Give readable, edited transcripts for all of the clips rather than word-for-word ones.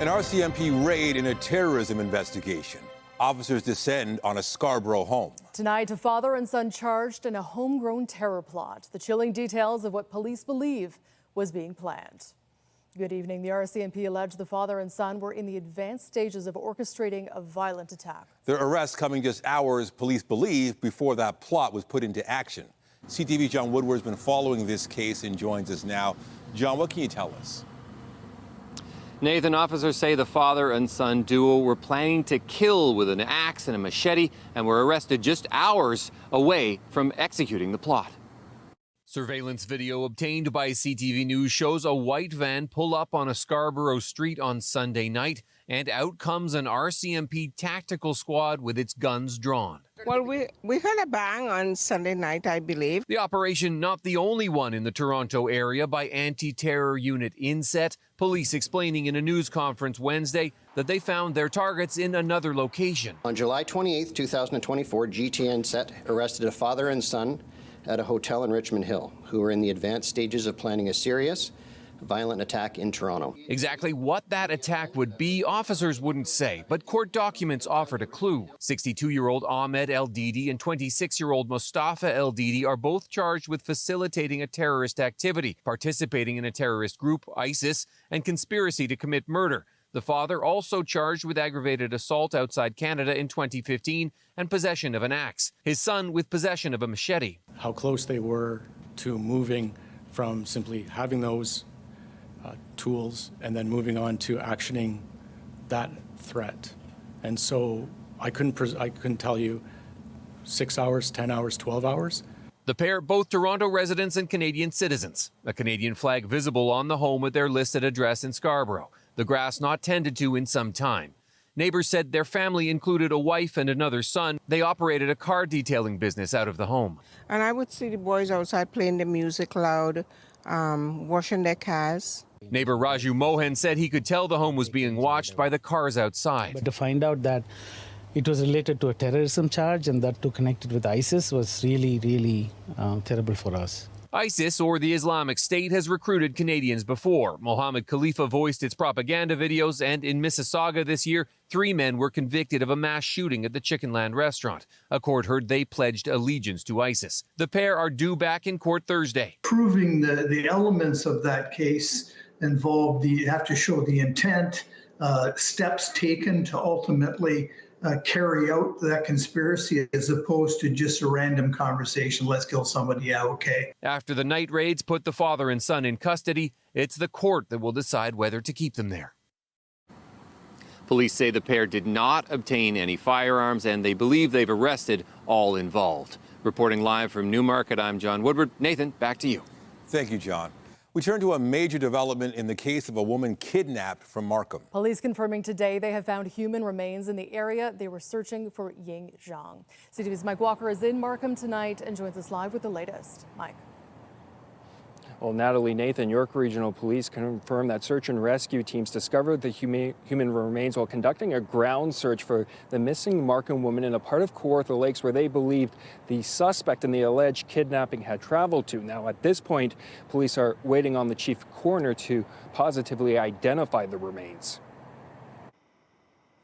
An RCMP raid in a terrorism investigation. Officers descend on a Scarborough home. Tonight, a father and son charged in a homegrown terror plot. The chilling details of what police believe was being planned. Good evening. The RCMP alleged the father and son were in the advanced stages of orchestrating a violent attack. Their arrest coming just hours, police believe, before that plot was put into action. CTV John Woodward has been following this case and joins us now. John, what can you tell us? Nathan, officers say the father and son duo were planning to kill with an axe and a machete and were arrested just hours away from executing the plot. Surveillance video obtained by CTV News shows a white van pull up on a Scarborough street on Sunday night, and out comes an RCMP tactical squad with its guns drawn. Well, we heard a bang on Sunday night, I believe. The operation not the only one in the Toronto area by anti-terror unit Inset. Police explaining in a news conference Wednesday that they found their targets in another location. On July 28, 2024, GTN Set arrested a father and son at a hotel in Richmond Hill who were in the advanced stages of planning a serious, violent attack in Toronto. Exactly what that attack would be, officers wouldn't say, but court documents offered a clue. 62-year-old Ahmed Eldidi and 26-year-old Mostafa Eldidi are both charged with facilitating a terrorist activity, participating in a terrorist group, ISIS, and conspiracy to commit murder. The father also charged with aggravated assault outside Canada in 2015 and possession of an axe. His son with possession of a machete. How close they were to moving from simply having those tools and then moving on to actioning that threat. And so I couldn't tell you 6 hours, 10 hours, 12 hours. The pair, both Toronto residents and Canadian citizens. A Canadian flag visible on the home at their listed address in Scarborough. The grass not tended to in some time. Neighbors said their family included a wife and another son. They operated a car detailing business out of the home. And I would see the boys outside playing the music loud, washing their cars. Neighbor Raju Mohan said he could tell the home was being watched by the cars outside. But to find out that it was related to a terrorism charge and that to connect it with ISIS was really terrible for us. ISIS, or the Islamic State, has recruited Canadians before. Mohammed Khalifa voiced its propaganda videos, and in Mississauga this year, 3 men were convicted of a mass shooting at the Chickenland restaurant. A court heard they pledged allegiance to ISIS. The pair are due back in court Thursday. Proving the elements of that case involved you have to show the intent, steps taken to ultimately carry out that conspiracy, as opposed to just a random conversation, let's kill somebody, yeah, okay. After the night raids put the father and son in custody, it's the court that will decide whether to keep them there. Police say the pair did not obtain any firearms, and they believe they've arrested all involved. Reporting live from Newmarket, I'm John Woodward. Nathan, back to you. Thank you, John. We turn to a major development in the case of a woman kidnapped from Markham. Police confirming today they have found human remains in the area. They were searching for Ying Zhang. CTV's Mike Walker is in Markham tonight and joins us live with the latest. Mike. Well, Natalie, Nathan, York Regional Police confirmed that search and rescue teams discovered the human remains while conducting a ground search for the missing Markham woman in a part of Kawartha Lakes where they believed the suspect in the alleged kidnapping had traveled to. Now, at this point, police are waiting on the chief coroner to positively identify the remains.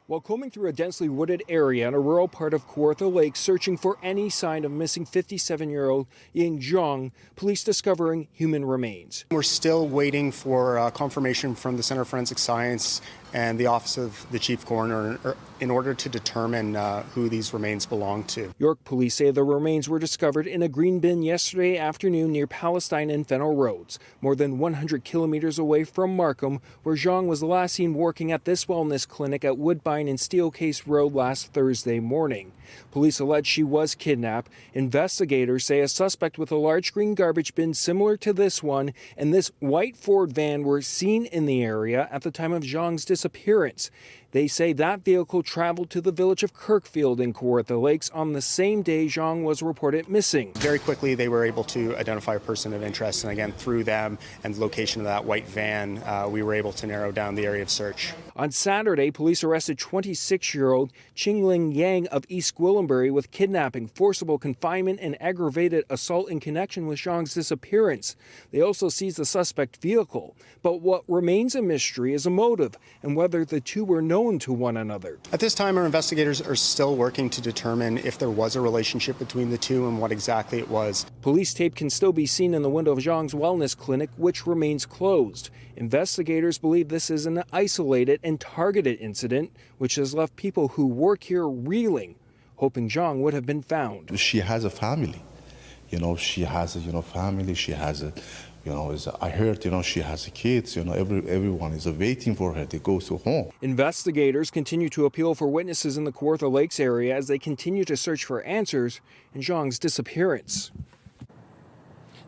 While combing through a densely wooded area in a rural part of Kawartha Lake searching for any sign of missing 57-year-old Ying Zhang, police discovering human remains. We're still waiting for confirmation from the Center of Forensic Science and the Office of the Chief Coroner in order to determine who these remains belong to. York police say the remains were discovered in a green bin yesterday afternoon near Palestine and Fennel Roads, more than 100 kilometers away from Markham, where Zhang was last seen working at this wellness clinic at Woodbine and Steelcase Road last Thursday morning. Police allege she was kidnapped. Investigators say a suspect with a large green garbage bin similar to this one and this white Ford van were seen in the area at the time of Zhang's disappearance. They say that vehicle traveled to the village of Kirkfield in Kawartha Lakes on the same day Zhang was reported missing. Very quickly, they were able to identify a person of interest, and again, through them and the location of that white van, we were able to narrow down the area of search. On Saturday, police arrested 26-year-old Qingling Yang of East Gwillimbury with kidnapping, forcible confinement, and aggravated assault in connection with Zhang's disappearance. They also seized the suspect vehicle. But what remains a mystery is a motive and whether the two were known to one another. At this time, our investigators are still working to determine if there was a relationship between the two and what exactly it was. Police tape can still be seen in the window of Zhang's wellness clinic, which remains closed. Investigators believe this is an isolated and targeted incident, which has left people who work here reeling, hoping Zhang would have been found. She has a family. She has a family. She has a, I heard, she has kids. Everyone is waiting for her to go to home. Investigators continue to appeal for witnesses in the Kawartha Lakes area as they continue to search for answers in Zhang's disappearance.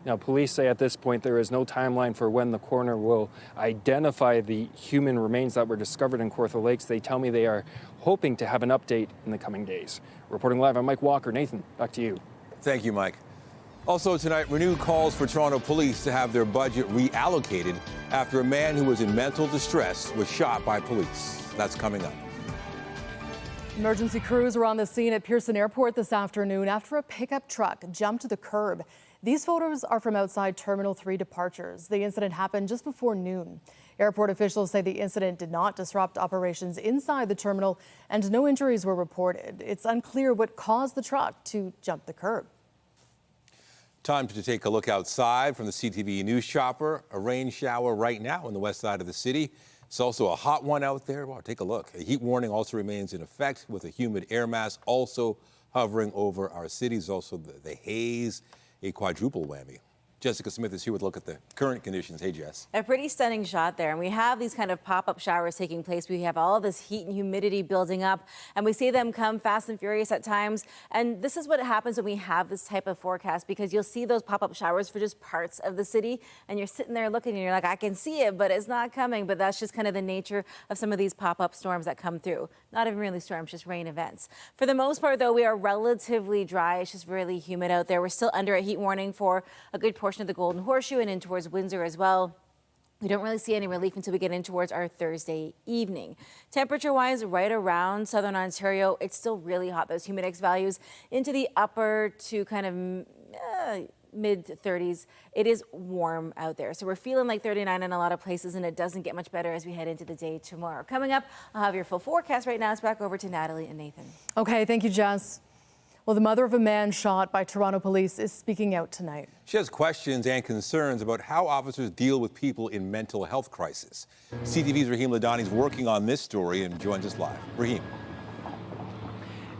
Now, police say at this point there is no timeline for when the coroner will identify the human remains that were discovered in Kawartha Lakes. They tell me they are hoping to have an update in the coming days. Reporting live, I'm Mike Walker. Nathan, back to you. Thank you, Mike. Also tonight, renewed calls for Toronto police to have their budget reallocated after a man who was in mental distress was shot by police. That's coming up. Emergency crews were on the scene at Pearson Airport this afternoon after a pickup truck jumped the curb. These photos are from outside Terminal 3 departures. The incident happened just before noon. Airport officials say the incident did not disrupt operations inside the terminal and no injuries were reported. It's unclear what caused the truck to jump the curb. Time to take a look outside from the CTV News Chopper. A rain shower right now on the west side of the city. It's also a hot one out there. Wow, take a look. A heat warning also remains in effect with a humid air mass also hovering over our cities. Also the haze, a quadruple whammy. Jessica Smith is here with a look at the current conditions. Hey, Jess. A pretty stunning shot there. And we have these kind of pop-up showers taking place. We have all of this heat and humidity building up, and we see them come fast and furious at times. And this is what happens when we have this type of forecast, because you'll see those pop-up showers for just parts of the city, and you're sitting there looking and you're like, I can see it, but it's not coming. But that's just kind of the nature of some of these pop-up storms that come through. Not even really storms, just rain events. For the most part, though, we are relatively dry. It's just really humid out there. We're still under a heat warning for a good portion of the Golden Horseshoe and in towards Windsor as well. We don't really see any relief until we get in towards our Thursday evening. Temperature-wise, right around southern Ontario, it's still really hot. Those humidex values into the upper to kind of mid-30s. It is warm out there. So we're feeling like 39 in a lot of places, and it doesn't get much better as we head into the day tomorrow. Coming up, I'll have your full forecast. Right now, it's back over to Natalie and Nathan. Okay, thank you, Jess. Well, the mother of a man shot by Toronto police is speaking out tonight. She has questions and concerns about how officers deal with people in mental health crisis. CTV's Raheem Ladani is working on this story and joins us live. Raheem.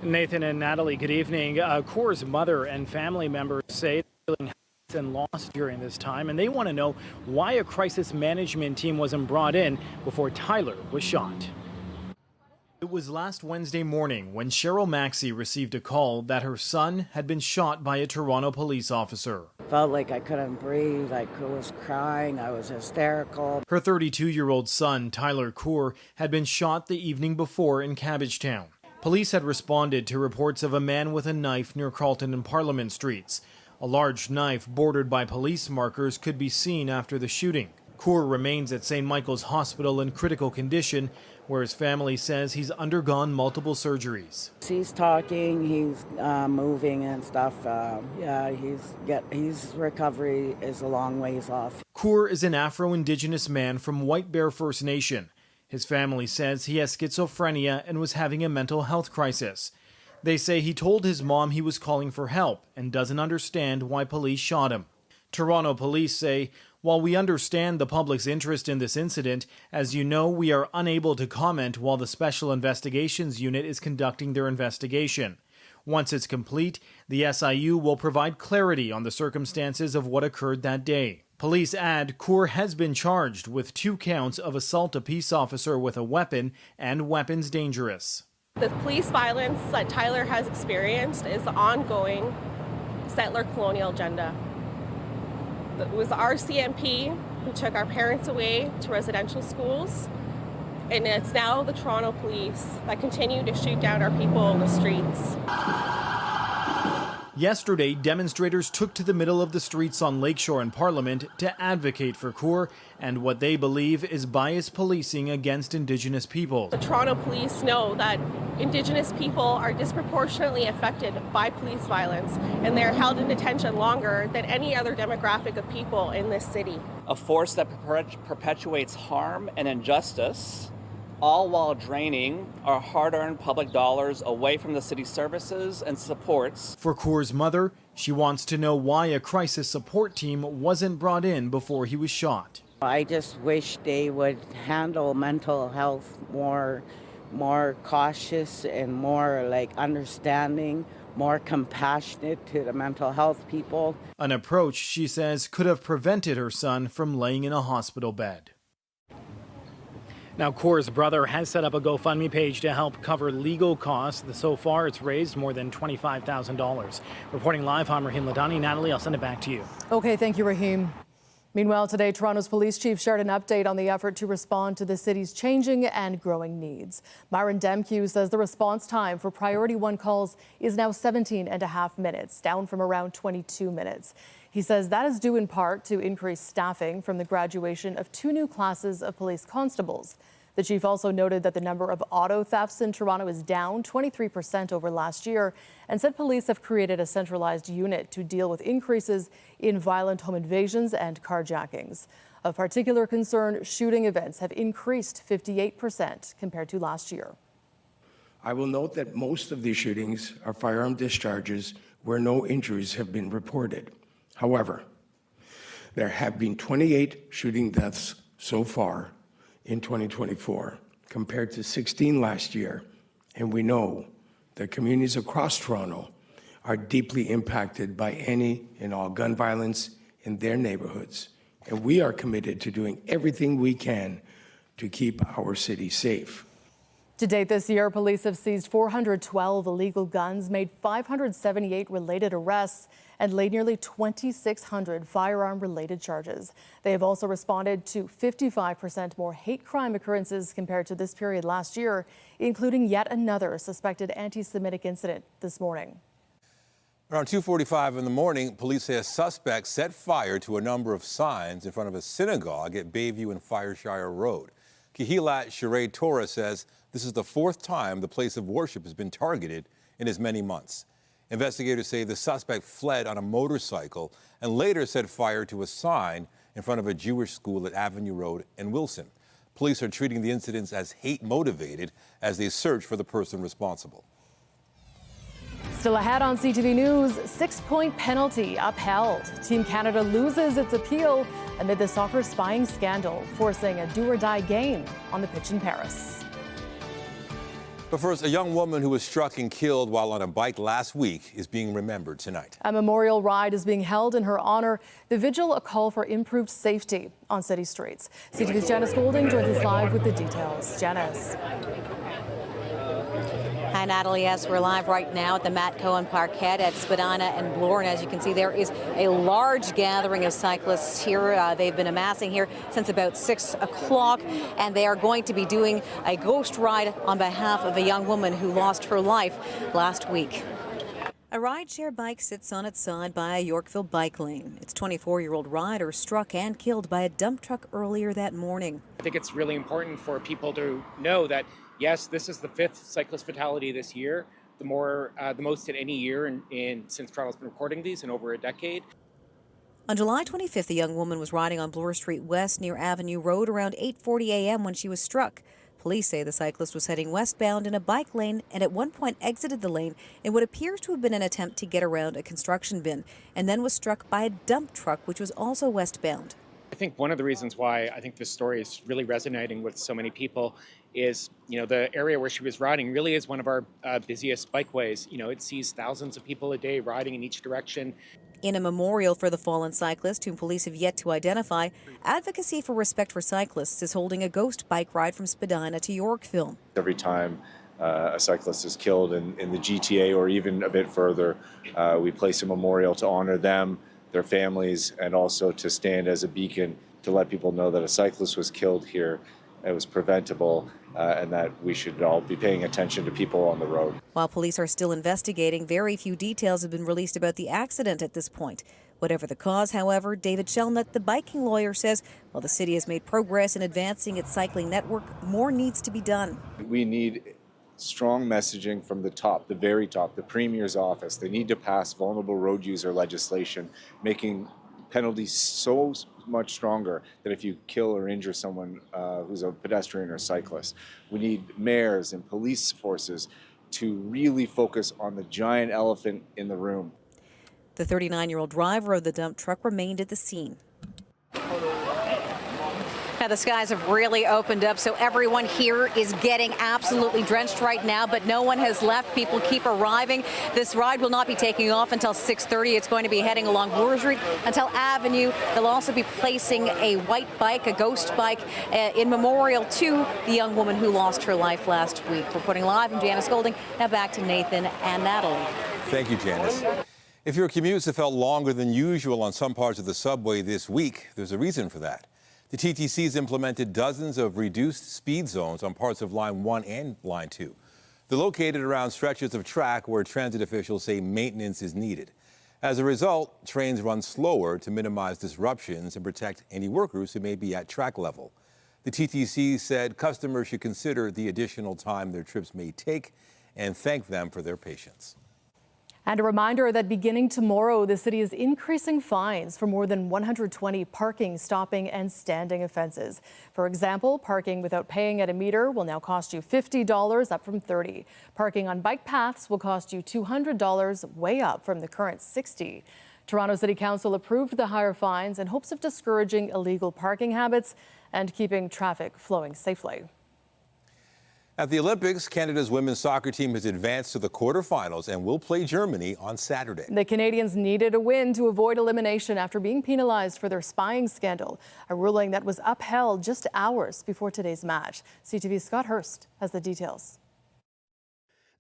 Nathan and Natalie, good evening. Core's mother and family members say they're feeling helpless and lost during this time, and they want to know why a crisis management team wasn't brought in before Tyler was shot. It was last Wednesday morning when Cheryl Maxey received a call that her son had been shot by a Toronto police officer. Felt like I couldn't breathe, I was crying, I was hysterical. Her 32-year-old son, Tyler Coor, had been shot the evening before in Cabbagetown. Police had responded to reports of a man with a knife near Carlton and Parliament Streets. A large knife bordered by police markers could be seen after the shooting. Coor remains at St. Michael's Hospital in critical condition, where his family says he's undergone multiple surgeries. He's talking, he's moving and stuff. His recovery is a long ways off. Coor is an Afro-Indigenous man from White Bear First Nation. His family says he has schizophrenia and was having a mental health crisis. They say he told his mom he was calling for help and doesn't understand why police shot him. Toronto police say, while we understand the public's interest in this incident, as you know, we are unable to comment while the Special Investigations Unit is conducting their investigation. Once it's complete, the SIU will provide clarity on the circumstances of what occurred that day. Police add Coor has been charged with 2 counts of assault a peace officer with a weapon and weapons dangerous. The police violence that Tyler has experienced is the ongoing settler colonial agenda. It was our CMP who took our parents away to residential schools, And it's now the Toronto police that continue to shoot down our people in the streets. Yesterday, demonstrators took to the middle of the streets on Lakeshore and Parliament to advocate for COUR and what they believe is biased policing against Indigenous people. The Toronto police know that Indigenous people are disproportionately affected by police violence, and they're held in detention longer than any other demographic of people in this city. A force that perpetuates harm and injustice, all while draining our hard-earned public dollars away from the city's services and supports. For COUR's mother, she wants to know why a crisis support team wasn't brought in before he was shot. I just wish they would handle mental health more cautious and more like understanding, more compassionate to the mental health people. An approach, she says, could have prevented her son from laying in a hospital bed. Now, COUR's brother has set up a GoFundMe page to help cover legal costs. So far, it's raised more than $25,000. Reporting live, I'm Raheem Ladani. Natalie, I'll send it back to you. Okay, thank you, Raheem. Meanwhile, today, Toronto's police chief shared an update on the effort to respond to the city's changing and growing needs. Myron Demkew says the response time for Priority 1 calls is now 17.5 minutes, down from around 22 minutes. He says that is due in part to increased staffing from the graduation of 2 new classes of police constables. The chief also noted that the number of auto thefts in Toronto is down 23% over last year and said police have created a centralized unit to deal with increases in violent home invasions and carjackings. Of particular concern, shooting events have increased 58% compared to last year. I will note that most of these shootings are firearm discharges where no injuries have been reported. However, there have been 28 shooting deaths so far in 2024 compared to 16 last year, and we know that communities across Toronto are deeply impacted by any and all gun violence in their neighborhoods, and we are committed to doing everything we can to keep our city safe. To date this year, police have seized 412 illegal guns, made 578 related arrests, and laid nearly 2,600 firearm-related charges. They have also responded to 55% more hate crime occurrences compared to this period last year, including yet another suspected anti-Semitic incident this morning. Around 2:45 in the morning, police say a suspect set fire to a number of signs in front of a synagogue at Bayview and Fireshire Road. Kehilat Sheree Torah says this is the 4th time the place of worship has been targeted in as many months. Investigators say the suspect fled on a motorcycle and later set fire to a sign in front of a Jewish school at Avenue Road and Wilson. Police are treating the incidents as hate-motivated as they search for the person responsible. Still ahead on CTV News, 6-point penalty upheld. Team Canada loses its appeal amid the soccer spying scandal, forcing a do-or-die game on the pitch in Paris. But first, a young woman who was struck and killed while on a bike last week is being remembered tonight. A memorial ride is being held in her honor. The vigil, a call for improved safety on city streets. CTV's Janice Golding joins us live with the details. Janice. Hi, Natalie. Yes, we're live right now at the Matt Cohen Parkette at Spadina and Bloor. And as you can see, there is a large gathering of cyclists here. They've been amassing here since about 6 o'clock, and they are going to be doing a ghost ride on behalf of a young woman who lost her life last week. A rideshare bike sits on its side by a Yorkville bike lane. Its 24-year-old rider struck and killed by a dump truck earlier that morning. I think it's really important for people to know that, yes, this is the 5th cyclist fatality this year, the most in any year since Toronto's been recording these in over a decade. On July 25th, a young woman was riding on Bloor Street West near Avenue Road around 8:40 a.m. when she was struck. Police say the cyclist was heading westbound in a bike lane and at one point exited the lane in what appears to have been an attempt to get around a construction bin, and then was struck by a dump truck, which was also westbound. I think one of the reasons why I think this story is really resonating with so many people is, the area where she was riding really is one of our busiest bikeways. It sees thousands of people a day riding in each direction. In a memorial for the fallen cyclist, whom police have yet to identify, Advocacy for Respect for Cyclists is holding a ghost bike ride from Spadina to Yorkville. Every time a cyclist is killed in the GTA or even a bit further, we place a memorial to honor them, their families, and also to stand as a beacon to let people know that a cyclist was killed here it was preventable, and that we should all be paying attention to people on the road. While police are still investigating, very few details have been released about the accident at this point. Whatever the cause, however, David Shelnut, the biking lawyer, says while the city has made progress in advancing its cycling network, more needs to be done. We need strong messaging from the top, the very top, the Premier's office. They need to pass vulnerable road user legislation, making penalties so much stronger that if you kill or injure someone who's a pedestrian or cyclist. We need mayors and police forces to really focus on the giant elephant in the room. The 39-year-old driver of the dump truck remained at the scene. Now, the skies have really opened up, so everyone here is getting absolutely drenched right now, but no one has left. People keep arriving. This ride will not be taking off until 6:30. It's going to be heading along Bloor Street until Avenue. They'll also be placing a white bike, a ghost bike, in memorial to the young woman who lost her life last week. Reporting live, I'm Janice Golding. Now back to Nathan and Natalie. Thank you, Janice. If your commutes have felt longer than usual on some parts of the subway this week, there's a reason for that. The TTC has implemented dozens of reduced speed zones on parts of Line 1 and Line 2. They're located around stretches of track where transit officials say maintenance is needed. As a result, trains run slower to minimize disruptions and protect any workers who may be at track level. The TTC said customers should consider the additional time their trips may take and thank them for their patience. And a reminder that beginning tomorrow, the city is increasing fines for more than 120 parking, stopping and standing offenses. For example, parking without paying at a meter will now cost you $50, up from $30. Parking on bike paths will cost you $200, way up from the current $60. Toronto City Council approved the higher fines in hopes of discouraging illegal parking habits and keeping traffic flowing safely. At the Olympics, Canada's women's soccer team has advanced to the quarterfinals and will play Germany on Saturday. The Canadians needed a win to avoid elimination after being penalized for their spying scandal, a ruling that was upheld just hours before today's match. CTV's Scott Hurst has the details.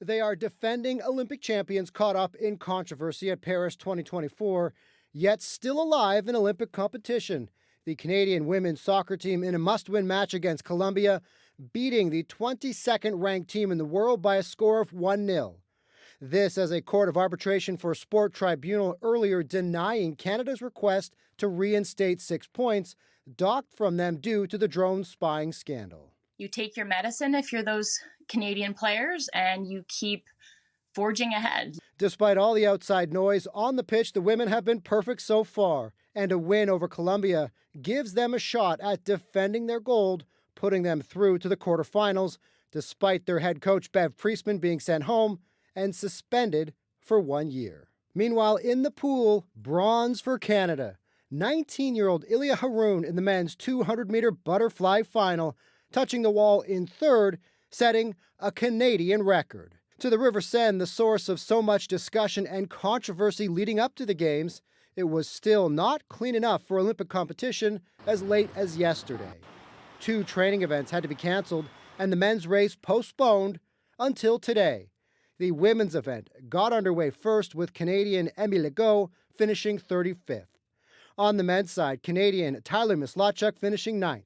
They are defending Olympic champions caught up in controversy at Paris 2024, yet still alive in Olympic competition. The Canadian women's soccer team in a must-win match against Colombia, beating the 22nd ranked team in the world by a score of 1-0. This as a Court of Arbitration for Sport tribunal earlier denying Canada's request to reinstate 6 points docked from them due to the drone spying scandal. You take your medicine if you're those Canadian players and you keep forging ahead. Despite all the outside noise on the pitch, the women have been perfect so far, and a win over Colombia gives them a shot at defending their gold, putting them through to the quarterfinals, despite their head coach Bev Priestman being sent home and suspended for 1 year. Meanwhile, in the pool, bronze for Canada. 19-year-old Ilya Haroun in the men's 200-meter butterfly final, touching the wall in third, setting a Canadian record. To the River Seine, the source of so much discussion and controversy leading up to the Games, it was still not clean enough for Olympic competition as late as yesterday. 2 training events had to be canceled and the men's race postponed until today. The women's event got underway first with Canadian Emmy Legault finishing 35th. On the men's side, Canadian Tyler Mislachuk finishing 9th.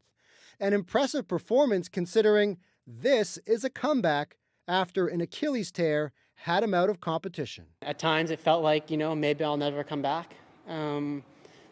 An impressive performance considering this is a comeback after an Achilles tear had him out of competition. At times it felt like, maybe I'll never come back.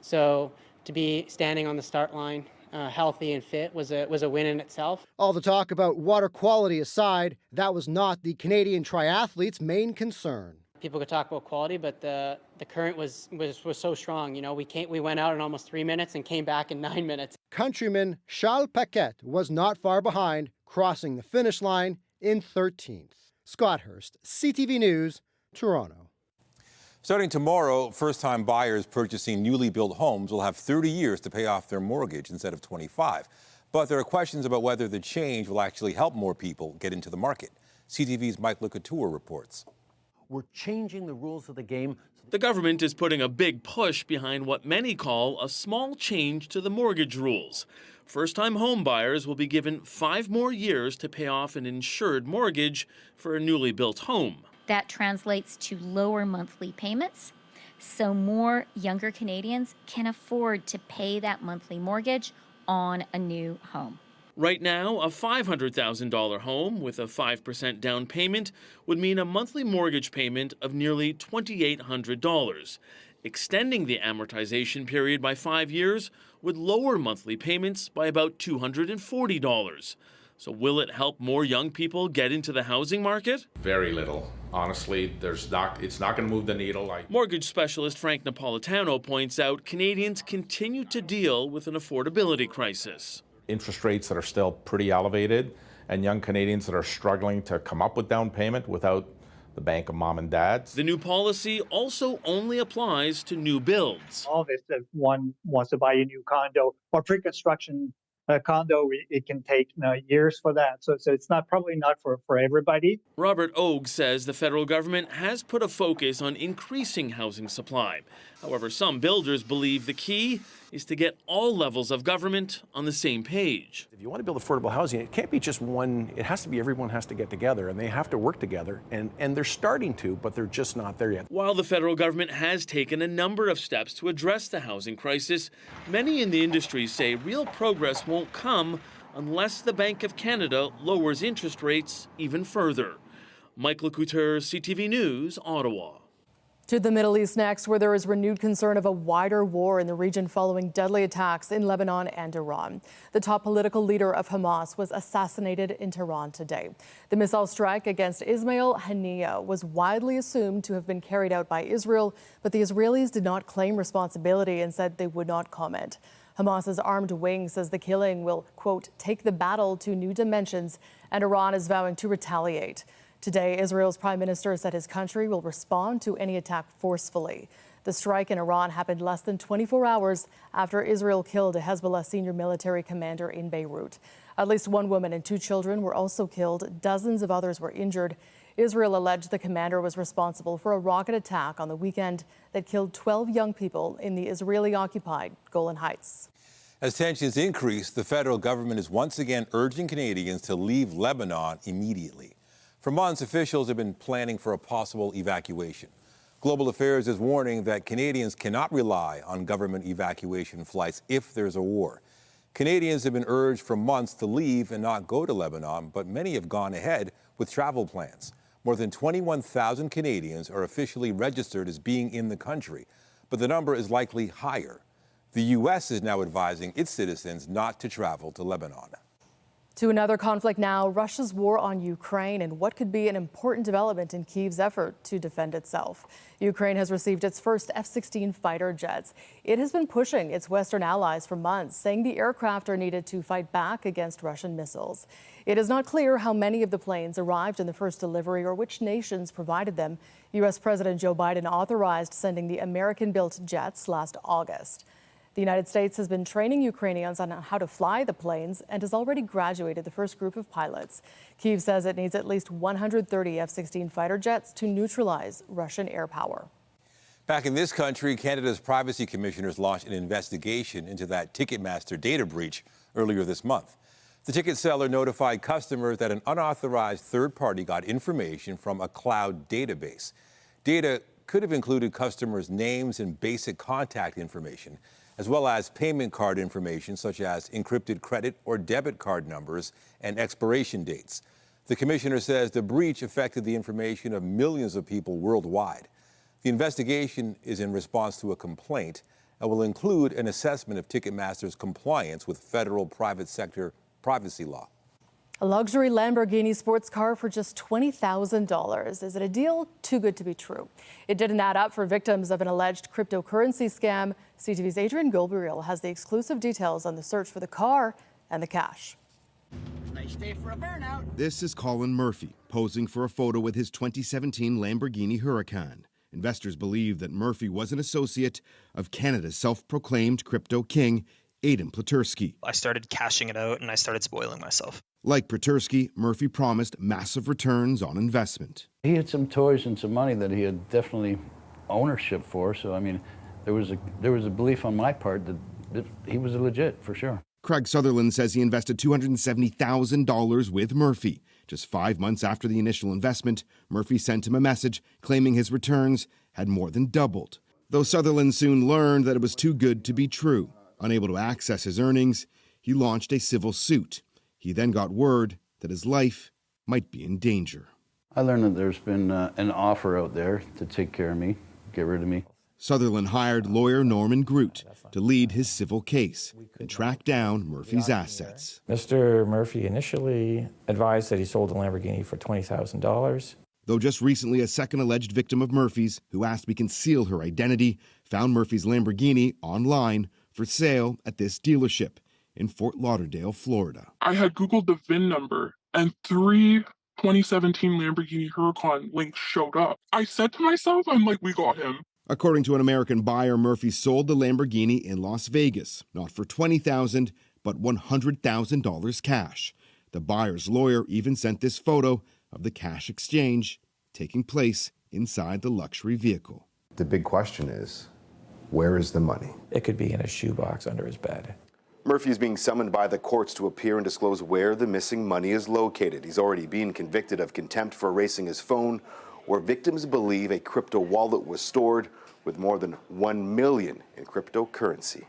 So to be standing on the start line, healthy and fit was a win in itself. All the talk about water quality aside, that was not the Canadian triathletes' main concern. People could talk about quality, but the current was so strong. We went out in almost 3 minutes and came back in 9 minutes. Countryman Charles Paquette was not far behind, crossing the finish line in 13th. Scott Hurst, CTV News, Toronto. Starting tomorrow, first-time buyers purchasing newly built homes will have 30 years to pay off their mortgage instead of 25. But there are questions about whether the change will actually help more people get into the market. CTV's Mike LeCouture reports. We're changing the rules of the game. The government is putting a big push behind what many call a small change to the mortgage rules. First-time home buyers will be given 5 more years to pay off an insured mortgage for a newly built home. That translates to lower monthly payments, so more younger Canadians can afford to pay that monthly mortgage on a new home. Right now, a $500,000 home with a 5% down payment would mean a monthly mortgage payment of nearly $2,800. Extending the amortization period by 5 years would lower monthly payments by about $240. So will it help more young people get into the housing market? Very little. Honestly, it's not going to move the needle. Mortgage specialist Frank Napolitano points out Canadians continue to deal with an affordability crisis. Interest rates that are still pretty elevated, and young Canadians that are struggling to come up with down payment without the bank of mom and dad's. The new policy also only applies to new builds. If one wants to buy a new condo or pre-construction condo, it can take years for that. So it's probably not for everybody. Robert Ogue says the federal government has put a focus on increasing housing supply. However, some builders believe the key is to get all levels of government on the same page. If you want to build affordable housing, it can't be just one, it has to be everyone has to get together, and they have to work together, and they're starting to, but they're just not there yet. While the federal government has taken a number of steps to address the housing crisis, many in the industry say real progress won't come unless the Bank of Canada lowers interest rates even further. Michael Couture, CTV News, Ottawa. To the Middle East next, where there is renewed concern of a wider war in the region following deadly attacks in Lebanon and Iran. The top political leader of Hamas was assassinated in Tehran today. The missile strike against Ismail Haniyeh was widely assumed to have been carried out by Israel, but the Israelis did not claim responsibility and said they would not comment. Hamas's armed wing says the killing will, quote, take the battle to new dimensions, and Iran is vowing to retaliate. Today, Israel's prime minister said his country will respond to any attack forcefully. The strike in Iran happened less than 24 hours after Israel killed a Hezbollah senior military commander in Beirut. At least one woman and 2 children were also killed. Dozens of others were injured. Israel alleged the commander was responsible for a rocket attack on the weekend that killed 12 young people in the Israeli-occupied Golan Heights. As tensions increase, the federal government is once again urging Canadians to leave Lebanon immediately. For months, officials have been planning for a possible evacuation. Global Affairs is warning that Canadians cannot rely on government evacuation flights if there's a war. Canadians have been urged for months to leave and not go to Lebanon, but many have gone ahead with travel plans. More than 21,000 Canadians are officially registered as being in the country, but the number is likely higher. The U.S. is now advising its citizens not to travel to Lebanon. To another conflict now, Russia's war on Ukraine and what could be an important development in Kyiv's effort to defend itself. Ukraine has received its first F-16 fighter jets. It has been pushing its Western allies for months, saying the aircraft are needed to fight back against Russian missiles. It is not clear how many of the planes arrived in the first delivery or which nations provided them. U.S. President Joe Biden authorized sending the American-built jets last August. The United States has been training Ukrainians on how to fly the planes and has already graduated the first group of pilots. Kyiv says it needs at least 130 F-16 fighter jets to neutralize Russian air power. Back in this country, Canada's privacy commissioners launched an investigation into that Ticketmaster data breach earlier this month. The ticket seller notified customers that an unauthorized third party got information from a cloud database. Data could have included customers' names and basic contact information, as well as payment card information such as encrypted credit or debit card numbers and expiration dates. The commissioner says the breach affected the information of millions of people worldwide. The investigation is in response to a complaint and will include an assessment of Ticketmaster's compliance with federal private sector privacy law. A luxury Lamborghini sports car for just $20,000. Is it a deal too good to be true? It didn't add up for victims of an alleged cryptocurrency scam. CTV's Adrian Gilberiel has the exclusive details on the search for the car and the cash. Nice day for a burnout. This is Colin Murphy posing for a photo with his 2017 Lamborghini Huracan. Investors believe that Murphy was an associate of Canada's self-proclaimed crypto king, Aidan Platursky. I started cashing it out and I started spoiling myself. Like Platursky, Murphy promised massive returns on investment. He had some toys and some money that he had definitely ownership for, so I mean, there was a belief on my part that he was legit, for sure. Craig Sutherland says he invested $270,000 with Murphy. Just 5 months after the initial investment, Murphy sent him a message claiming his returns had more than doubled. Though Sutherland soon learned that it was too good to be true. Unable to access his earnings, he launched a civil suit. He then got word that his life might be in danger. I learned that there's been an offer out there to take care of me, get rid of me. Sutherland hired lawyer Norman Groot to lead his civil case and track down Murphy's assets. Mr. Murphy initially advised that he sold the Lamborghini for $20,000. Though just recently a second alleged victim of Murphy's, who asked we conceal her identity, found Murphy's Lamborghini online for sale at this dealership in Fort Lauderdale, Florida. I had Googled the VIN number and 3 2017 Lamborghini Huracan links showed up. I said to myself, I'm like, we got him. According to an American buyer, Murphy sold the Lamborghini in Las Vegas, not for $20,000, but $100,000 cash. The buyer's lawyer even sent this photo of the cash exchange taking place inside the luxury vehicle. The big question is, where is the money? It could be in a shoebox under his bed. Murphy is being summoned by the courts to appear and disclose where the missing money is located. He's already been convicted of contempt for erasing his phone, where victims believe a crypto wallet was stored with more than $1 million in cryptocurrency.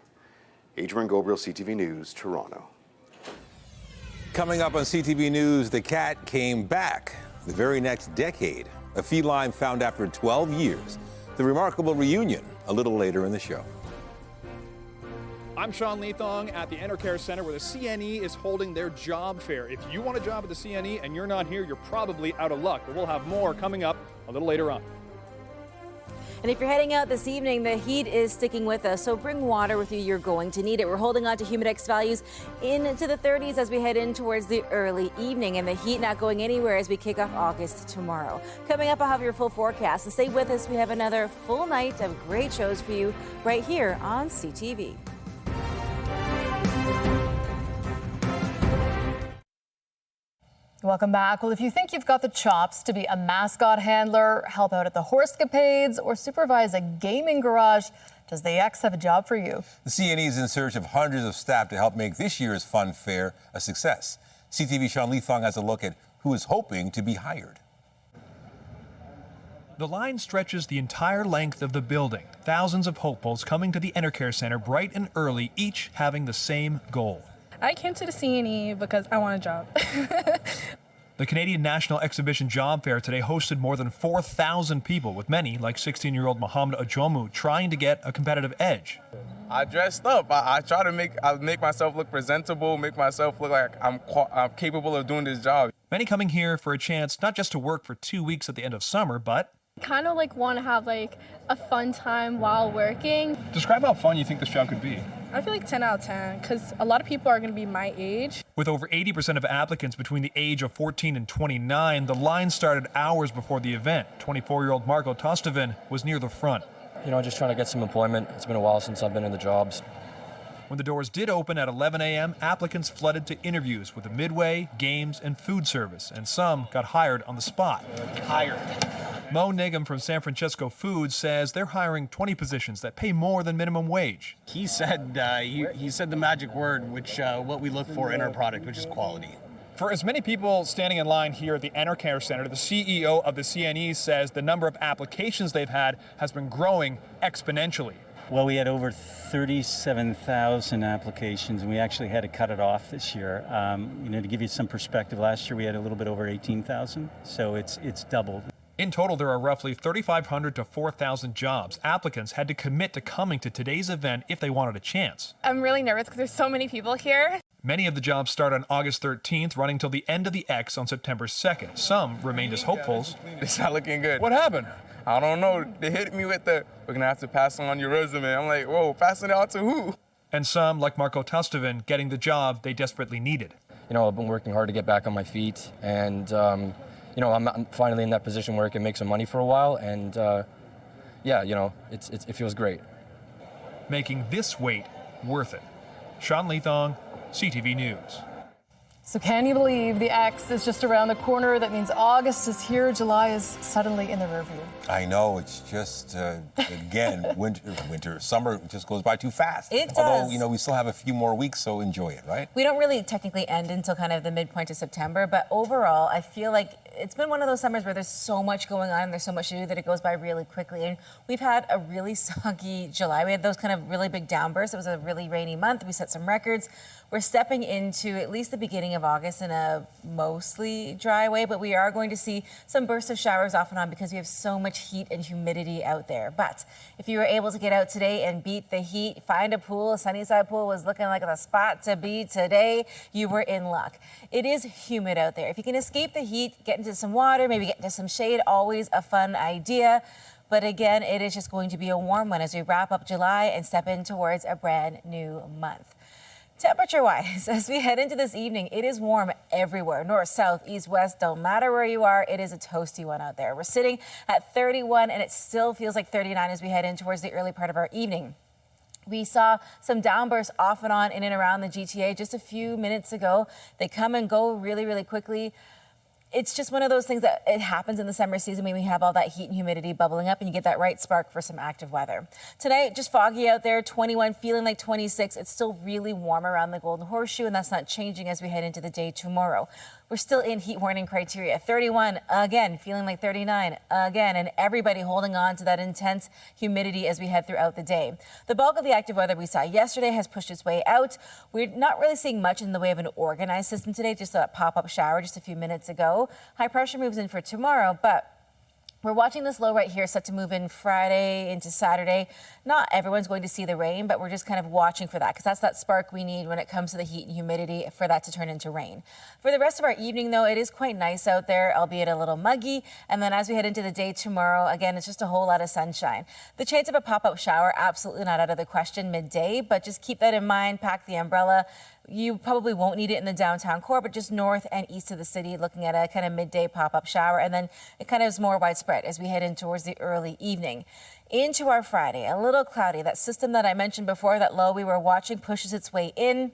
Adrian Gobriel, CTV News, Toronto. Coming up on CTV News, the cat came back the very next decade. A feline found after 12 years. The remarkable reunion a little later in the show. I'm Sean Leathong at the Entercare Center where the CNE is holding their job fair. If you want a job at the CNE and you're not here, you're probably out of luck. But we'll have more coming up a little later on. And if you're heading out this evening, the heat is sticking with us, so bring water with you. You're going to need it. We're holding on to humidex values into the 30s as we head in towards the early evening, and the heat not going anywhere as we kick off August tomorrow. Coming up, I'll have your full forecast. So stay with us. We have another full night of great shows for you right here on CTV. Welcome back. Well, if you think you've got the chops to be a mascot handler, help out at the Horsecapades, or supervise a gaming garage, does the X have a job for you? The CNE is in search of hundreds of staff to help make this year's fun fair a success. CTV Sean Leathong has a look at who is hoping to be hired. The line stretches the entire length of the building. Thousands of hopefuls coming to the Entercare Center bright and early, each having the same goal. I came to the CNE because I want a job. The Canadian National Exhibition Job Fair today hosted more than 4,000 people, with many, like 16-year-old Mohammed Ajomu, trying to get a competitive edge. I dressed up. I try to make myself look presentable, make myself look like I'm capable of doing this job. Many coming here for a chance not just to work for 2 weeks at the end of summer, but Kind of like want to have like a fun time while working. Describe how fun you think this job could be. I feel like 10 out of 10 because a lot of people are going to be my age. With over 80% of applicants between the age of 14 and 29, the line started hours before the event. 24-year-old Marco Tostavin was near the front. Just trying to get some employment. It's been a while since I've been in the jobs. When the doors did open at 11 a.m., applicants flooded to interviews with the Midway, Games, and Food Service, and some got hired on the spot. Mo Nigam from San Francisco Foods says they're hiring 20 positions that pay more than minimum wage. He said he said the magic word, which what we look for in our product, which is quality. For as many people standing in line here at the Entercare Center, the CEO of the CNE says the number of applications they've had has been growing exponentially. Well, we had over 37,000 applications, and we actually had to cut it off this year. To give you some perspective, last year we had a little bit over 18,000, so it's doubled. In total, there are roughly 3,500 to 4,000 jobs. Applicants had to commit to coming to today's event if they wanted a chance. I'm really nervous because there's so many people here. Many of the jobs start on August 13th, running till the end of the X on September 2nd. Some remained as hopefuls. It's not looking good. What happened? I don't know. They hit me with we're going to have to pass on your resume. I'm like, whoa, passing it out to who? And some, like Marco Tostavin, getting the job they desperately needed. I've been working hard to get back on my feet, and I'm finally in that position where I can make some money for a while, and it feels great. Making this wait worth it. Sean Leathong, CTV News. So can you believe the X is just around the corner? That means August is here, July is suddenly in the rearview. I know, it's just, again, summer just goes by too fast. It does. Although, we still have a few more weeks, so enjoy it, right? We don't really technically end until kind of the midpoint of September, but overall, I feel like it's been one of those summers where there's so much going on and there's so much to do that it goes by really quickly. And we've had a really soggy July. We had those kind of really big downbursts. It was a really rainy month. We set some records. We're stepping into at least the beginning of August in a mostly dry way, but we are going to see some bursts of showers off and on because we have so much heat and humidity out there. But if you were able to get out today and beat the heat, find a pool, a Sunnyside pool was looking like the spot to be today, you were in luck. It is humid out there. If you can escape the heat, get into some water, maybe get into some shade, always a fun idea. But again, it is just going to be a warm one as we wrap up July and step in towards a brand new month. Temperature-wise, as we head into this evening, it is warm everywhere. North, south, east, west, don't matter where you are, it is a toasty one out there. We're sitting at 31 and it still feels like 39 as we head in towards the early part of our evening. We saw some downbursts off and on in and around the GTA just a few minutes ago. They come and go really, really quickly. It's just one of those things that it happens in the summer season when we have all that heat and humidity bubbling up and you get that right spark for some active weather. Tonight, just foggy out there, 21, feeling like 26. It's still really warm around the Golden Horseshoe, and that's not changing as we head into the day tomorrow. We're still in heat warning criteria. 31, again, feeling like 39, again, and everybody holding on to that intense humidity as we head throughout the day. The bulk of the active weather we saw yesterday has pushed its way out. We're not really seeing much in the way of an organized system today, just a pop-up shower just a few minutes ago. High pressure moves in for tomorrow, but we're watching this low right here set to move in Friday into Saturday. Not everyone's going to see the rain, but we're just kind of watching for that because that's that spark we need when it comes to the heat and humidity for that to turn into rain. For the rest of our evening, though, it is quite nice out there, albeit a little muggy. And then as we head into the day tomorrow, again, it's just a whole lot of sunshine. The chance of a pop-up shower, absolutely not out of the question midday, but just keep that in mind, pack the umbrella. You probably won't need it in the downtown core, but just north and east of the city, looking at a kind of midday pop-up shower. And then it kind of is more widespread as we head in towards the early evening. Into our Friday, a little cloudy. That system that I mentioned before, that low we were watching, pushes its way in.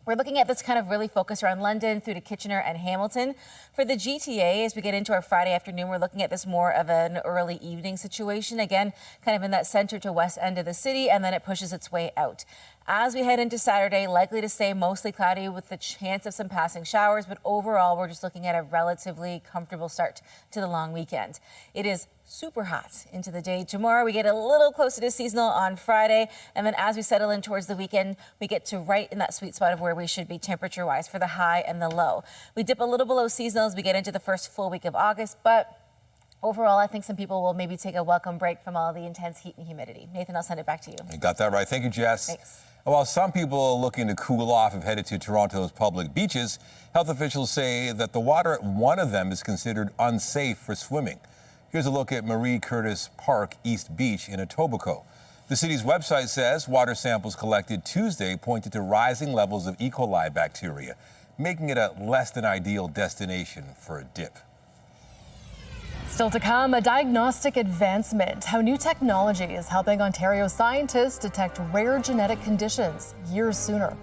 We're looking at this kind of really focused around London through to Kitchener and Hamilton. For the GTA, as we get into our Friday afternoon, we're looking at this more of an early evening situation. Again, kind of in that center to west end of the city, and then it pushes its way out. As we head into Saturday, likely to stay mostly cloudy with the chance of some passing showers, but overall, we're just looking at a relatively comfortable start to the long weekend. It is super hot into the day tomorrow. We get a little closer to seasonal on Friday, and then as we settle in towards the weekend, we get to right in that sweet spot of where we should be temperature-wise for the high and the low. We dip a little below seasonal as we get into the first full week of August, but overall, I think some people will maybe take a welcome break from all the intense heat and humidity. Nathan, I'll send it back to you. You got that right. Thank you, Jess. Thanks. While some people looking to cool off have headed to Toronto's public beaches, health officials say that the water at one of them is considered unsafe for swimming. Here's a look at Marie Curtis Park East Beach in Etobicoke. The city's website says water samples collected Tuesday pointed to rising levels of E. coli bacteria, making it a less than ideal destination for a dip. Still to come, a diagnostic advancement, how new technology is helping Ontario scientists detect rare genetic conditions years sooner.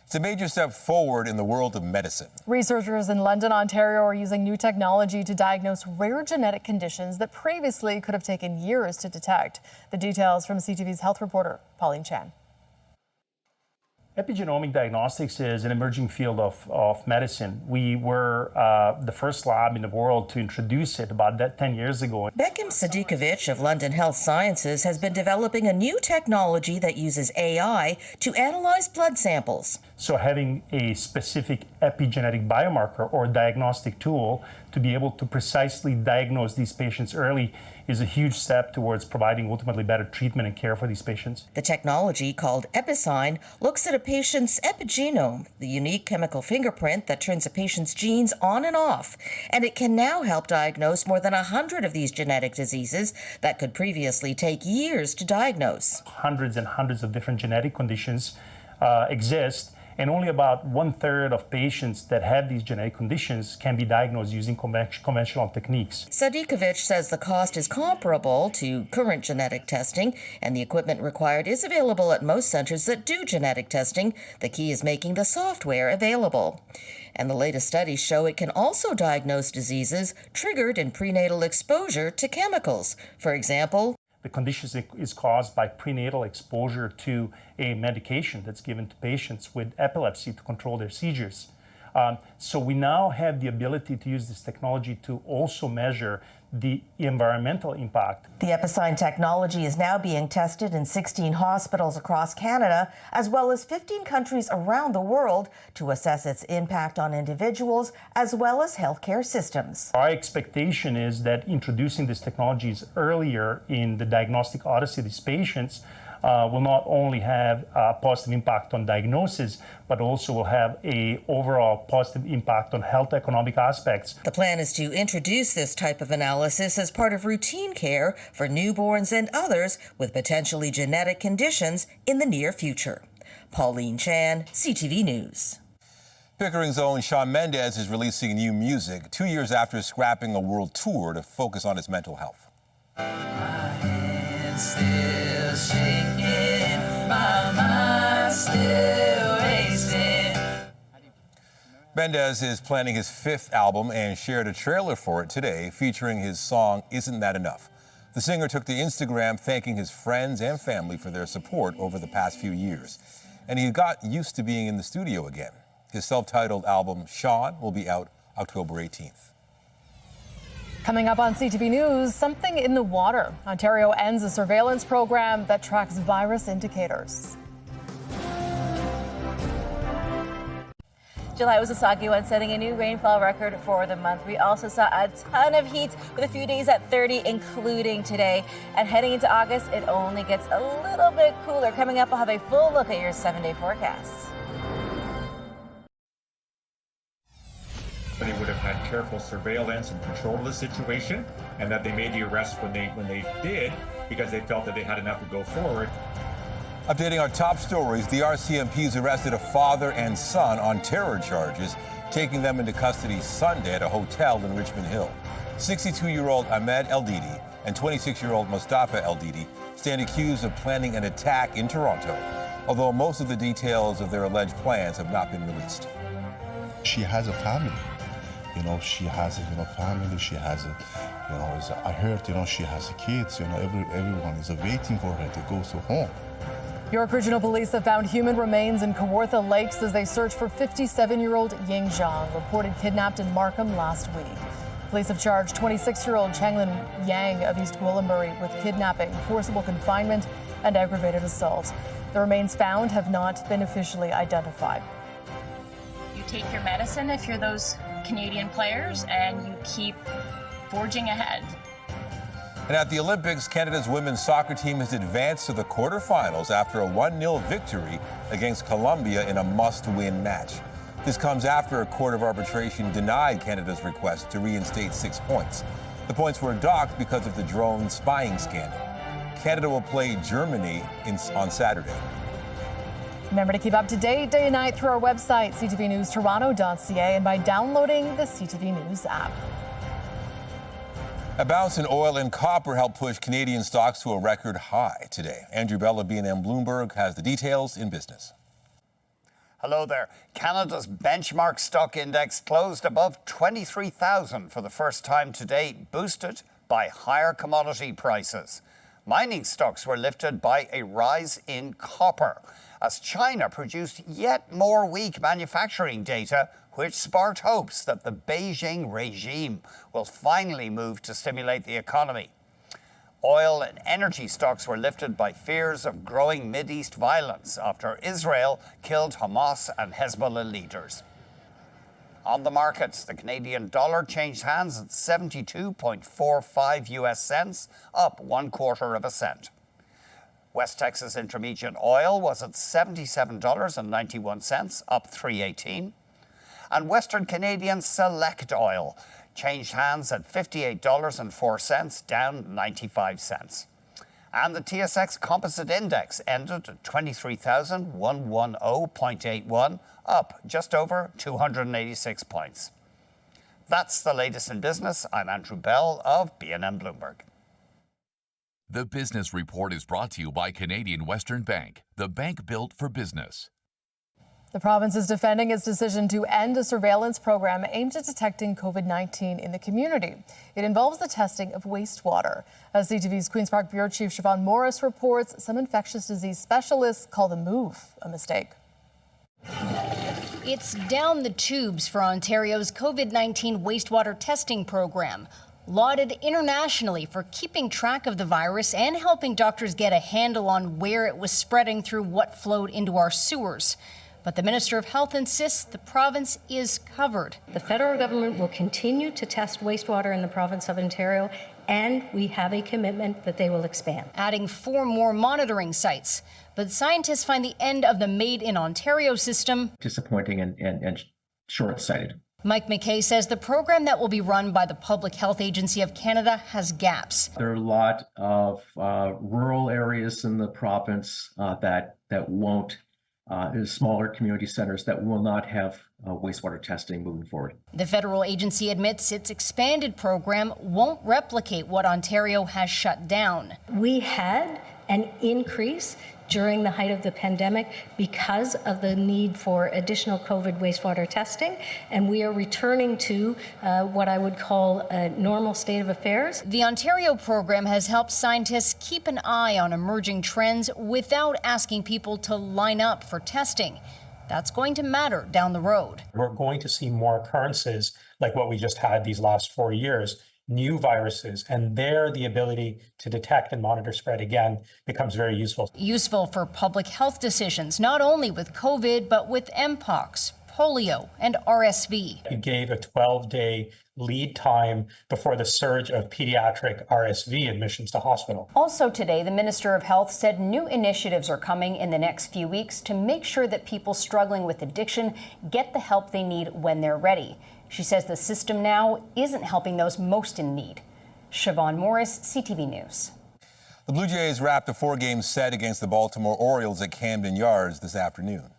It's a major step forward in the world of medicine. Researchers in London, Ontario are using new technology to diagnose rare genetic conditions that previously could have taken years to detect. The details from CTV's health reporter, Pauline Chan. Epigenomic diagnostics is an emerging field of medicine. We were the first lab in the world to introduce it about 10 years ago. Bekim Sadikovic of London Health Sciences has been developing a new technology that uses AI to analyze blood samples. So having a specific epigenetic biomarker or diagnostic tool to be able to precisely diagnose these patients early is a huge step towards providing ultimately better treatment and care for these patients. The technology, called EpiSign, looks at a patient's epigenome, the unique chemical fingerprint that turns a patient's genes on and off, and it can now help diagnose more than 100 of these genetic diseases that could previously take years to diagnose. Hundreds and hundreds of different genetic conditions exist, and only about 1/3 of patients that have these genetic conditions can be diagnosed using conventional techniques. Sadikovic says the cost is comparable to current genetic testing, and the equipment required is available at most centers that do genetic testing. The key is making the software available. And the latest studies show it can also diagnose diseases triggered in prenatal exposure to chemicals. For example, The condition is caused by prenatal exposure to a medication that's given to patients with epilepsy to control their seizures. So we now have the ability to use this technology to also measure the environmental impact. The EpiSign technology is now being tested in 16 hospitals across Canada, as well as 15 countries around the world, to assess its impact on individuals as well as healthcare systems. Our expectation is that introducing these technologies earlier in the diagnostic odyssey of these patients will not only have a positive impact on diagnosis, but also will have a overall positive impact on health economic aspects. The plan is to introduce this type of analysis as part of routine care for newborns and others with potentially genetic conditions in the near future. Pauline Chan, CTV News. Pickering's own Shawn Mendes is releasing new music 2 years after scrapping a world tour to focus on his mental health. Still shaking, my mind still racing. Mendes is planning his 5th album and shared a trailer for it today featuring his song Isn't That Enough. The singer took to Instagram thanking his friends and family for their support over the past few years. And he got used to being in the studio again. His self-titled album, Shawn, will be out October 18th. Coming up on CTV News, something in the water. Ontario ends a surveillance program that tracks virus indicators. July was a soggy one, setting a new rainfall record for the month. We also saw a ton of heat with a few days at 30, including today. And heading into August, it only gets a little bit cooler. Coming up, we'll have a full look at your 7-day forecast. They would have had careful surveillance and control of the situation, and that they made the arrest when they did because they felt that they had enough to go forward. Updating our top stories, the RCMP's arrested a father and son on terror charges, taking them into custody Sunday at a hotel in Richmond Hill. 62-year-old Ahmed Eldidi and 26-year-old Mostafa Eldidi stand accused of planning an attack in Toronto, although most of the details of their alleged plans have not been released. She has a family. She has a family. She has I heard, she has kids. Everyone is waiting for her to go to home. York Regional Police have found human remains in Kawartha Lakes as they search for 57-year-old Ying Zhang, reported kidnapped in Markham last week. Police have charged 26-year-old Changlin Yang of East Gwillimbury with kidnapping, forcible confinement, and aggravated assault. The remains found have not been officially identified. You take your medicine if you're those Canadian players, and you keep forging ahead. And at the Olympics, Canada's women's soccer team has advanced to the quarterfinals after a 1-0 victory against Colombia in a must-win match. This comes after a court of arbitration denied Canada's request to reinstate 6 points. The points were docked because of the drone spying scandal. Canada will play Germany on Saturday. Remember to keep up to date day and night through our website, ctvnewstoronto.ca, and by downloading the CTV News app. A bounce in oil and copper helped push Canadian stocks to a record high today. Andrew Bell of BNM Bloomberg has the details in business. Hello there. Canada's benchmark stock index closed above 23,000 for the first time today, boosted by higher commodity prices. Mining stocks were lifted by a rise in copper, as China produced yet more weak manufacturing data, which sparked hopes that the Beijing regime will finally move to stimulate the economy. Oil and energy stocks were lifted by fears of growing Mideast violence after Israel killed Hamas and Hezbollah leaders. On the markets, the Canadian dollar changed hands at 72.45 US cents, up 1/4 cent. West Texas Intermediate oil was at $77.91, up 3.18. And Western Canadian Select oil changed hands at $58.04, down 95 cents. And the TSX Composite Index ended at 23,110.81, up just over 286 points. That's the latest in business. I'm Andrew Bell of BNM Bloomberg. The Business Report is brought to you by Canadian Western Bank, the bank built for business. The province is defending its decision to end a surveillance program aimed at detecting COVID-19 in the community. It involves the testing of wastewater. As CTV's Queen's Park Bureau Chief Siobhan Morris reports, some infectious disease specialists call the move a mistake. It's down the tubes for Ontario's COVID-19 wastewater testing program, lauded internationally for keeping track of the virus and helping doctors get a handle on where it was spreading through what flowed into our sewers. But the Minister of Health insists the province is covered. The federal government will continue to test wastewater in the province of Ontario, and we have a commitment that they will expand. Adding 4 more monitoring sites. But scientists find the end of the Made in Ontario system disappointing and short-sighted. Mike McKay says the program that will be run by the Public Health Agency of Canada has gaps. There are a lot of rural areas in the province that won't, smaller community centers that will not have wastewater testing moving forward. The federal agency admits its expanded program won't replicate what Ontario has shut down. We had an increase during the height of the pandemic because of the need for additional COVID wastewater testing, and we are returning to what I would call a normal state of affairs. The Ontario program has helped scientists keep an eye on emerging trends without asking people to line up for testing. That's going to matter down the road. We're going to see more occurrences like what we just had these last 4 years, new viruses, and there the ability to detect and monitor spread again becomes very useful. Useful for public health decisions, not only with COVID, but with Mpox, polio, and RSV. It gave a 12-day lead time before the surge of pediatric RSV admissions to hospital. Also today, the Minister of Health said new initiatives are coming in the next few weeks to make sure that people struggling with addiction get the help they need when they're ready. She says the system now isn't helping those most in need. Siobhan Morris, CTV News. The Blue Jays wrapped a 4-game set against the Baltimore Orioles at Camden Yards this afternoon.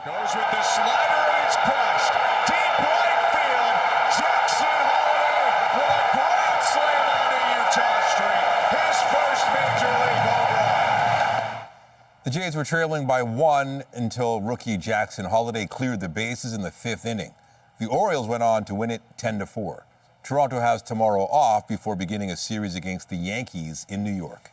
Goes with the slider and it's crushed. Deep right field. Jackson Holiday with a grand slam onto Utah Street. His first major league home run. The Jays were trailing by 1 until rookie Jackson Holiday cleared the bases in the 5th inning. The Orioles went on to win it 10-4. Toronto has tomorrow off before beginning a series against the Yankees in New York.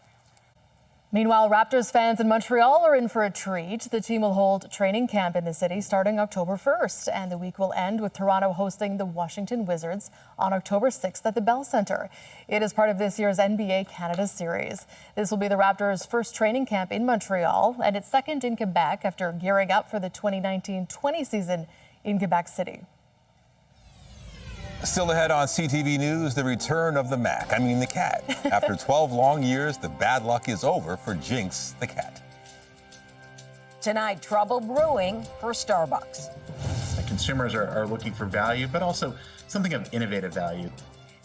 Meanwhile, Raptors fans in Montreal are in for a treat. The team will hold training camp in the city starting October 1st, and the week will end with Toronto hosting the Washington Wizards on October 6th at the Bell Centre. It is part of this year's NBA Canada Series. This will be the Raptors' first training camp in Montreal and its second in Quebec after gearing up for the 2019-20 season in Quebec City. Still ahead on CTV News, the return of the cat. After 12 long years, the bad luck is over for Jinx the cat. Tonight, trouble brewing for Starbucks. Consumers are looking for value, but also something of innovative value.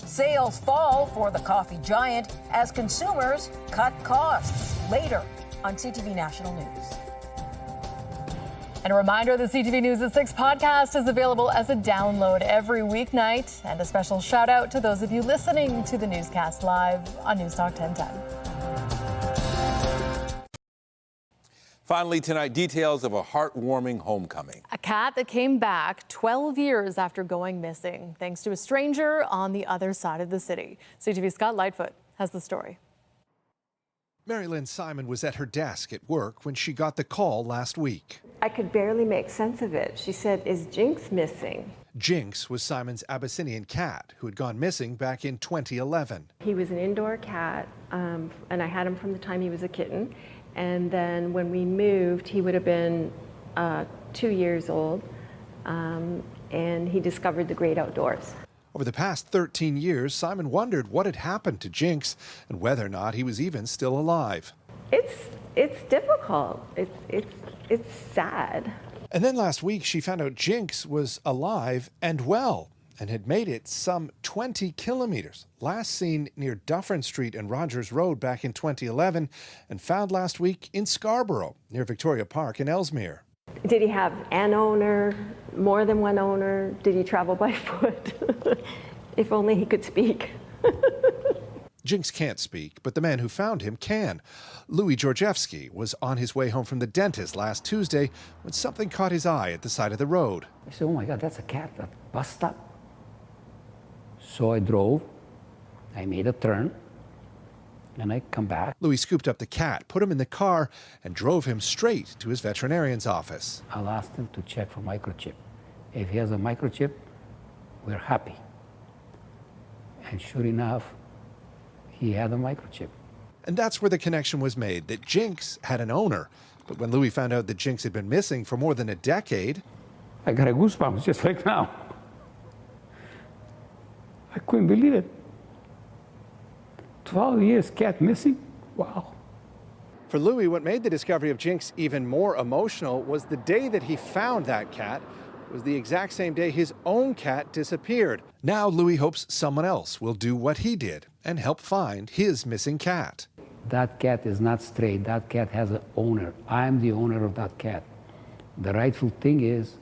Sales fall for the coffee giant as consumers cut costs. Later on CTV National News. And a reminder, the CTV News at 6 podcast is available as a download every weeknight. And a special shout out to those of you listening to the newscast live on News Talk 1010. Finally tonight, details of a heartwarming homecoming. A cat that came back 12 years after going missing, thanks to a stranger on the other side of the city. CTV's Scott Lightfoot has the story. Mary Lynn Simon was at her desk at work when she got the call last week. I could barely make sense of it. She said, "Is Jinx missing?" Jinx was Simon's Abyssinian cat who had gone missing back in 2011. He was an indoor cat, and I had him from the time he was a kitten. And then when we moved, he would have been 2 years old, and he discovered the great outdoors. Over the past 13 years, Simon wondered what had happened to Jinx and whether or not he was even still alive. It's difficult. It's sad. And then last week, she found out Jinx was alive and well and had made it some 20 kilometers. Last seen near Dufferin Street and Rogers Road back in 2011 and found last week in Scarborough near Victoria Park in Ellesmere. Did he have an owner, more than one owner? Did he travel by foot? If only he could speak. Jinx can't speak, but the man who found him can. Louis Georgievsky was on his way home from the dentist last Tuesday when something caught his eye at the side of the road. I said, oh my God, that's a cat at bus stop. So I drove, I made a turn, and I come back. Louis scooped up the cat, put him in the car, and drove him straight to his veterinarian's office. I'll ask him to check for microchip. If he has a microchip, we're happy. And sure enough, he had a microchip. And that's where the connection was made, that Jinx had an owner. But when Louis found out that Jinx had been missing for more than a decade... I got a goosebumps just like now. I couldn't believe it. 12 years cat missing? Wow. For Louis, what made the discovery of Jinx even more emotional was the day that he found that cat. It was the exact same day his own cat disappeared. Now Louis hopes someone else will do what he did and help find his missing cat. That cat is not stray. That cat has an owner. I'm the owner of that cat. The rightful thing is,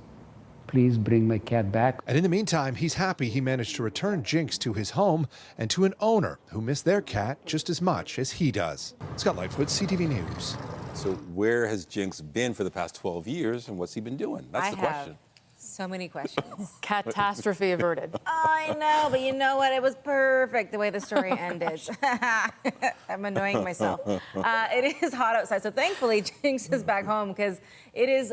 please bring my cat back. And in the meantime, he's happy he managed to return Jinx to his home and to an owner who missed their cat just as much as he does. Scott Lightfoot, CTV News. So where has Jinx been for the past 12 years, and what's he been doing? That's the question. So many questions. Catastrophe averted. I know, but you know what? It was perfect the way the story ended. I'm annoying myself. It is hot outside, so thankfully Jinx is back home because it is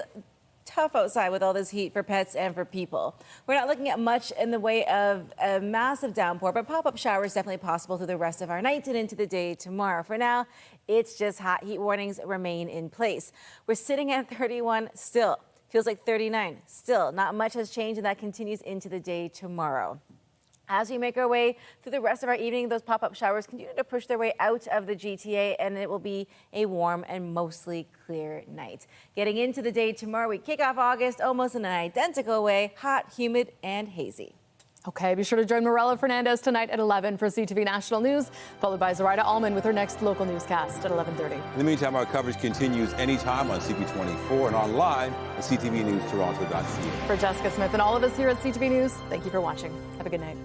tough outside with all this heat for pets and for people. We're not looking at much in the way of a massive downpour, but pop-up showers definitely possible through the rest of our night and into the day tomorrow. For now, it's just hot. Heat warnings remain in place. We're sitting at 31 still. Feels like 39 still. Not much has changed, and that continues into the day tomorrow. As we make our way through the rest of our evening, those pop-up showers continue to push their way out of the GTA, and it will be a warm and mostly clear night. Getting into the day tomorrow, we kick off August almost in an identical way, hot, humid, and hazy. Okay, be sure to join Morella Fernandez tonight at 11 for CTV National News, followed by Zoraida Allman with her next local newscast at 11:30. In the meantime, our coverage continues anytime on CP24 and online at ctvnewstoronto.ca. For Jessica Smith and all of us here at CTV News, thank you for watching. Have a good night.